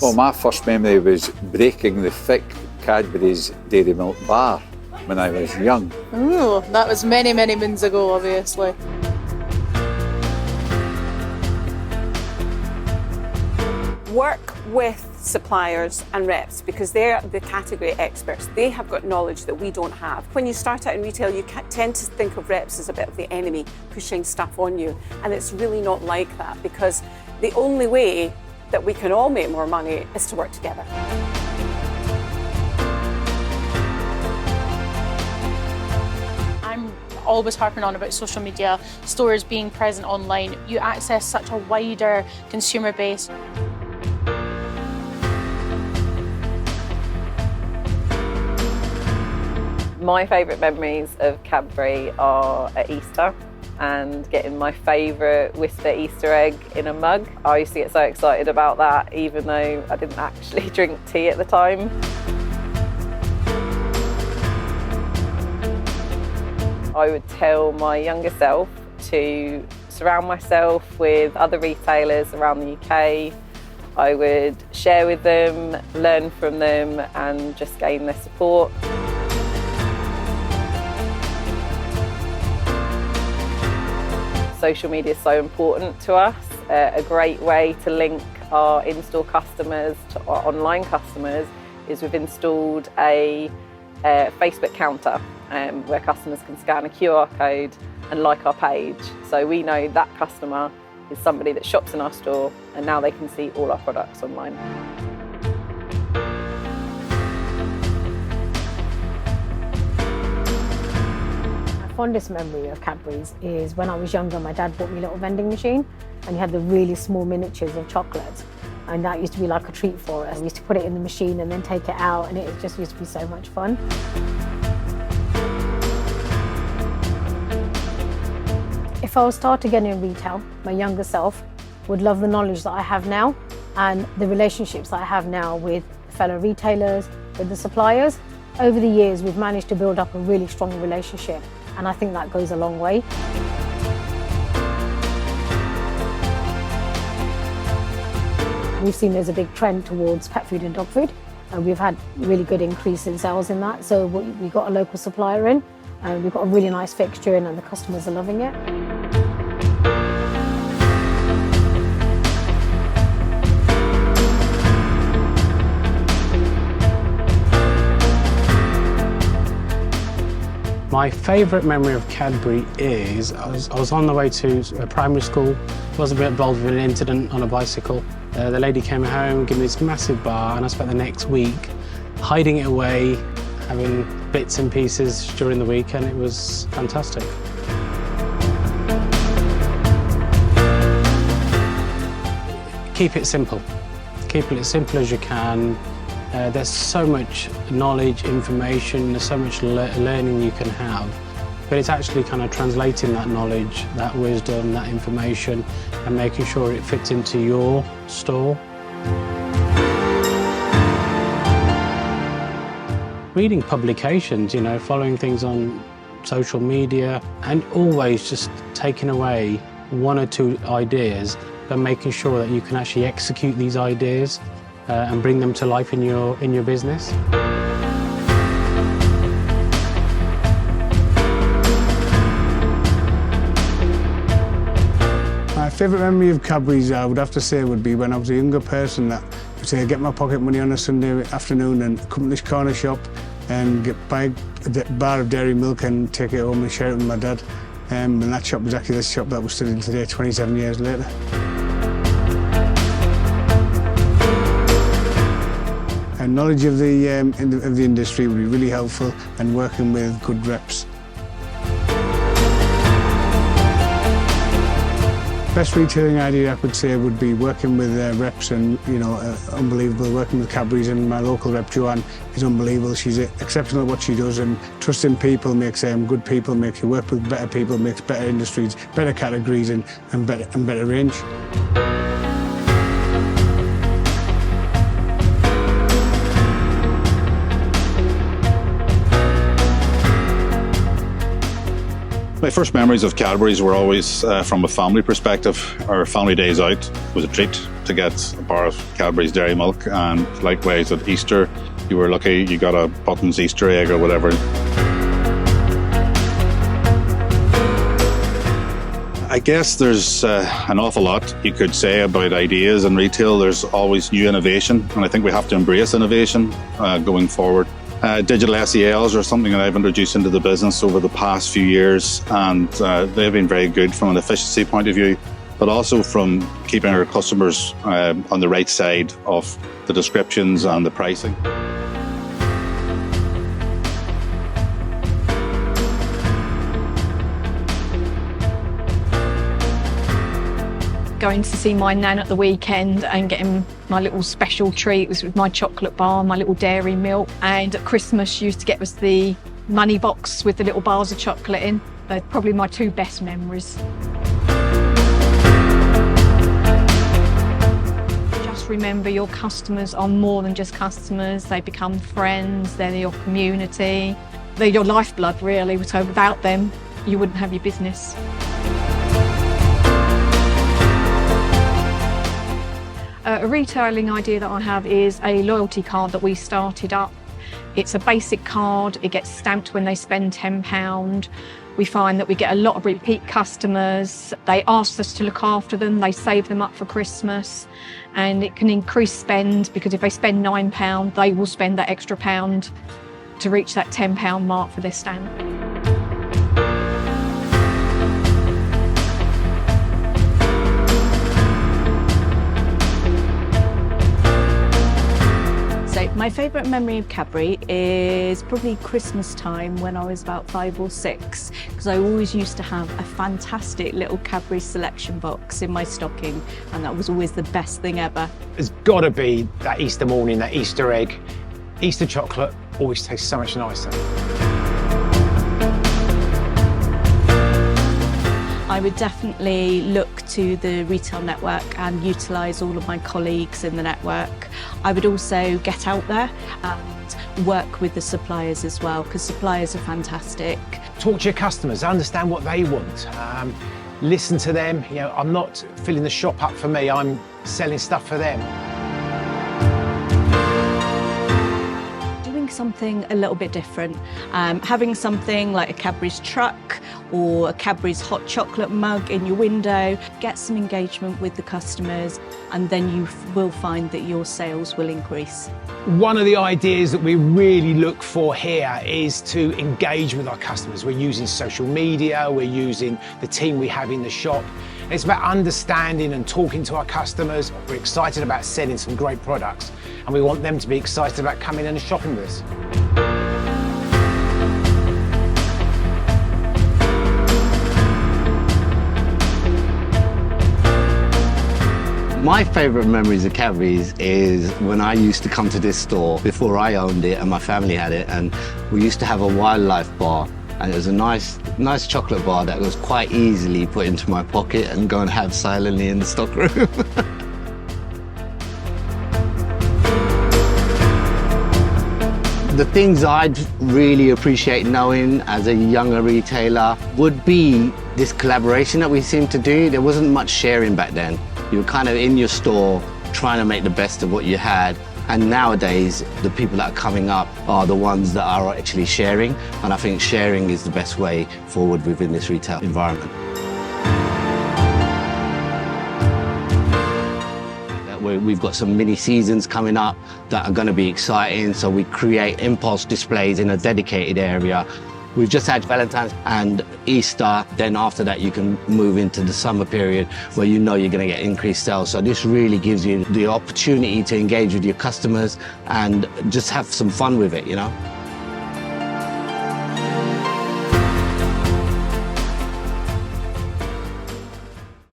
Well, my first memory was breaking the thick Cadbury's Dairy Milk bar when I was young. Ooh, that was many, many moons ago, obviously. Work with suppliers and reps because they're the category experts. They have got knowledge that we don't have. When you start out in retail, you tend to think of reps as a bit of the enemy pushing stuff on you, and it's really not like that, because the only way that we can all make more money is to work together. I'm always harping on about social media, stores being present online. You access such a wider consumer base. My favourite memories of Cadbury are at Easter and getting my favourite Worcester Easter egg in a mug. I used to get so excited about that, even though I didn't actually drink tea at the time. I would tell my younger self to surround myself with other retailers around the UK. I would share with them, learn from them, and just gain their support. Social media is so important to us. A great way to link our in-store customers to our online customers is we've installed a Facebook counter where customers can scan a QR code and like our page. So we know that customer is somebody that shops in our store, and now they can see all our products online. Fondest memory of Cadbury's is when I was younger, my dad bought me a little vending machine, and he had the really small miniatures of chocolates, and that used to be like a treat for us. We used to put it in the machine and then take it out, and it just used to be so much fun. If I was start again in retail, my younger self would love the knowledge that I have now and the relationships that I have now with fellow retailers, with the suppliers. Over the years, we've managed to build up a really strong relationship, and I think that goes a long way. We've seen there's a big trend towards pet food and dog food, and we've had really good increase in sales in that. So we got a local supplier in, and we've got a really nice fixture in, and the customers are loving it. My favourite memory of Cadbury is I was on the way to primary school. I was a bit involved with an incident on a bicycle. The lady came home, gave me this massive bar, and I spent the next week hiding it away, having bits and pieces during the week, and it was fantastic. Keep it simple. Keep it as simple as you can. There's so much knowledge, information, there's so much learning you can have, but it's actually kind of translating that knowledge, that wisdom, that information, and making sure it fits into your store. Reading publications, you know, following things on social media, and always just taking away one or two ideas, but making sure that you can actually execute these ideas and bring them to life in your business. My favourite memory of Cadbury's, I would have to say, would be when I was a younger person that would say get my pocket money on a Sunday afternoon and come to this corner shop and buy a bar of dairy milk and take it home and share it with my dad. And that shop was actually the shop that we're still in today, 27 years later. And knowledge of the industry would be really helpful, and working with good reps. Best retailing idea I could say would be working with reps, and unbelievable. Working with Cadbury's, and my local rep Joanne is unbelievable. She's exceptional at what she does, and trusting people makes good people, makes you work with better people, makes better industries, better categories, and better range. My first memories of Cadbury's were always from a family perspective. Our family days out was a treat to get a bar of Cadbury's dairy milk, and likewise at Easter, you were lucky you got a Button's Easter egg or whatever. I guess there's an awful lot you could say about ideas in retail. There's always new innovation, and I think we have to embrace innovation going forward. Digital SELs are something that I've introduced into the business over the past few years, and they've been very good from an efficiency point of view, but also from keeping our customers on the right side of the descriptions and the pricing. Going to see my nan at the weekend and getting my little special treat was with my chocolate bar, my little dairy milk. And at Christmas, she used to get us the money box with the little bars of chocolate in. They're probably my two best memories. Just remember, your customers are more than just customers. They become friends, they're your community. They're your lifeblood, really. So without them, you wouldn't have your business. A retailing idea that I have is a loyalty card that we started up. It's a basic card, it gets stamped when they spend £10. We find that we get a lot of repeat customers. They ask us to look after them, they save them up for Christmas, and it can increase spend because if they spend £9, they will spend that extra £1 to reach that £10 mark for their stamp. My favourite memory of Cadbury is probably Christmas time when I was about 5 or 6, because I always used to have a fantastic little Cadbury selection box in my stocking, and that was always the best thing ever. There's got to be that Easter morning, that Easter egg. Easter chocolate always tastes so much nicer. I would definitely look to the retail network and utilise all of my colleagues in the network. I would also get out there and work with the suppliers as well, because suppliers are fantastic. Talk to your customers, understand what they want. Listen to them. You know, I'm not filling the shop up for me, I'm selling stuff for them. Something a little bit different. Having something like a Cadbury's truck or a Cadbury's hot chocolate mug in your window, get some engagement with the customers, and then you will find that your sales will increase. One of the ideas that we really look for here is to engage with our customers. We're using social media, we're using the team we have in the shop. It's about understanding and talking to our customers. We're excited about selling some great products, and we want them to be excited about coming in and shopping with us. My favourite memories of Cadbury's is when I used to come to this store before I owned it and my family had it, and we used to have a wildlife bar. And it was a nice chocolate bar that was quite easily put into my pocket and go and have silently in the stockroom. The things I'd really appreciate knowing as a younger retailer would be this collaboration that we seem to do. There wasn't much sharing back then. You were kind of in your store trying to make the best of what you had. And nowadays, the people that are coming up are the ones that are actually sharing. And I think sharing is the best way forward within this retail environment. We've got some mini seasons coming up that are going to be exciting. So we create impulse displays in a dedicated area. We've just had Valentine's and Easter. Then after that, you can move into the summer period where you know you're going to get increased sales. So this really gives you the opportunity to engage with your customers and just have some fun with it, you know.